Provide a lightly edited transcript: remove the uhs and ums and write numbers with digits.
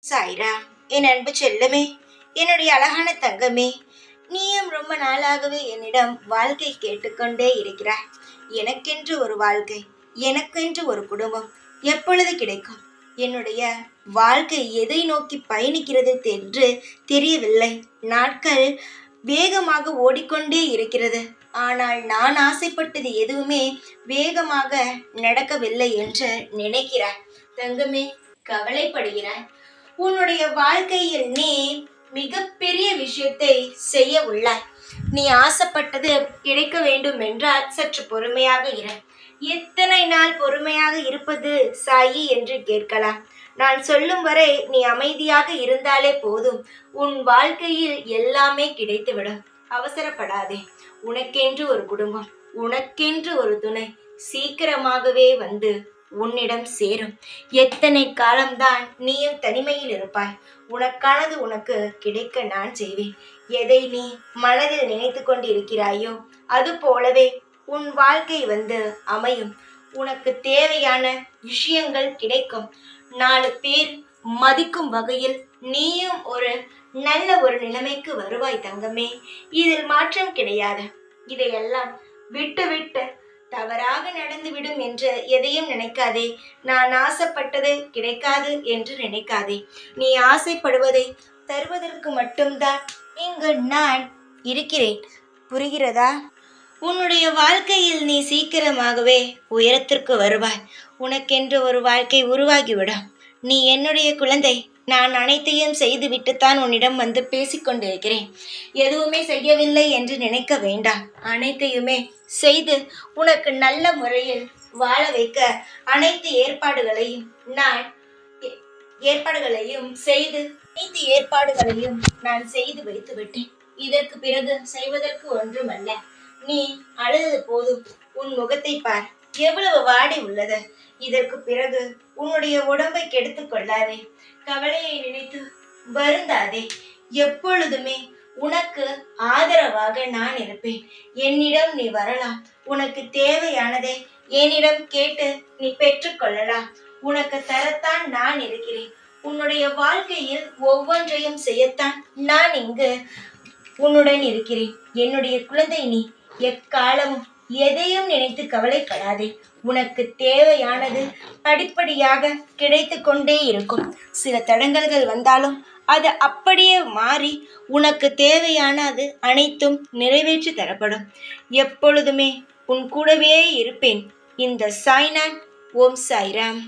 சாய்ரா, என் அன்பு செல்லமே, என்னுடைய அழகான தங்கமே, நீயும் ரொம்ப நாளாகவே என்னிடம் வாழ்க்கை கேட்டுக்கொண்டே இருக்கிறாய். எனக்கென்று ஒரு வாழ்க்கை, எனக்கென்று ஒரு குடும்பம் எப்பொழுது கிடைக்கும்? என்னுடைய வாழ்க்கை எதை நோக்கி பயணிக்கிறது என்று தெரியவில்லை. நாட்கள் வேகமாக ஓடிக்கொண்டே இருக்கிறது. ஆனால் நான் ஆசைப்பட்டது எதுவுமே வேகமாக நடக்கவில்லை என்று நினைக்கிறாய். தங்கமே, கவலைப்படுகிறாய். உன்னுடைய வாழ்க்கையில் நீ மிகப்பெரிய விஷயத்தை செய்ய உள்ளாய். நீ ஆசைப்பட்டது கிடைக்க வேண்டும் என்றால் சற்று பொறுமையாக இரு. எத்தனை நாள் பொறுமையாக இருப்பது சாயி என்று கேட்கலாம். நான் சொல்லும் வரை நீ அமைதியாக இருந்தாலே போதும். உன் வாழ்க்கையில் எல்லாமே கிடைத்துவிடும். அவசரப்படாதே. உனக்கென்று ஒரு குடும்பம், உனக்கென்று ஒரு துணை சீக்கிரமாகவே வந்து உன்னிடம் சேரும். எத்தனை காலம்தான் நீயும் தனிமையில் இருப்பாய்? உனக்கானது உனக்கு கிடைக்க நான் செய்வேன். எதை நீ மனதில் நினைத்து கொண்டு இருக்கிறாயோ அது போலவே உன் வாழ்க்கை வந்து அமையும். உனக்கு தேவையான விஷயங்கள் கிடைக்கும். 4 பேர் மதிக்கும் வகையில் நீயும் ஒரு நல்ல ஒரு நிலைமைக்கு வருவாய் தங்கமே. இதில் மாற்றம் கிடையாது. இதையெல்லாம் விட்டு விட்டு தவறாக நடந்துவிடும் என்று எதையும் நினைக்காதே. நான் ஆசைப்பட்டது கிடைக்காது என்று நினைக்காதே. நீ ஆசைப்படுவதை தருவதற்கு மட்டும்தான் இங்கு நான் இருக்கிறேன். புரிகிறதா? உன்னுடைய வாழ்க்கையில் நீ சீக்கிரமாகவே உயரத்திற்கு வருவாய். உனக்கென்று ஒரு வாழ்க்கை உருவாகிவிடும். நீ என்னுடைய குழந்தை. நான் அனைத்தையும் செய்து விட்டுத்தான் உன்னிடம் வந்து பேசிக்கொண்டிருக்கிறேன். எதுவுமே செய்யவில்லை என்று நினைக்க வேண்டாம். அனைத்தையுமே செய்து உனக்கு நல்ல முறையில் வாழ வைக்க அனைத்து ஏற்பாடுகளையும் நான் செய்து வைத்து விட்டேன். இதற்கு பிறகு செய்வதற்கு ஒன்றுமல்ல. நீ அழுது போதும். உன் முகத்தை பார், எவ்வளவு வாடி உள்ளது. இதற்கு பிறகு உன்னுடைய உடம்பை கெடுத்துக் கொள்ளாதே. கவலையை நினைத்து வருந்தாதே. எப்பொழுதுமே உனக்கு ஆதரவாக நான் இருப்பேன். என்னிடம் நீ வரலாம். உனக்கு தேவையானதை என்னிடம் கேட்டு நீ பெற்றுக்கொள்ளலாம். உனக்கு தரத்தான் நான் இருக்கிறேன். உன்னுடைய வாழ்க்கையில் ஒவ்வொன்றையும் செய்யத்தான் நான் இங்கு உன்னுடன் இருக்கிறேன். என்னுடைய குழந்தை நீ. எக்காலமும் எதையும் நினைத்து கவலைப்படாதே. உனக்கு தேவையானது படிப்படியாக கிடைத்து கொண்டே இருக்கும். சில தடங்கல்கள் வந்தாலும் அது அப்படியே மாறி உனக்கு தேவையானது அனைத்தும் நிறைவேற்றி தரப்படும். எப்பொழுதுமே உன் கூடவே இருப்பேன். இந்த சாய்நாத். ஓம் சாய்ராம்.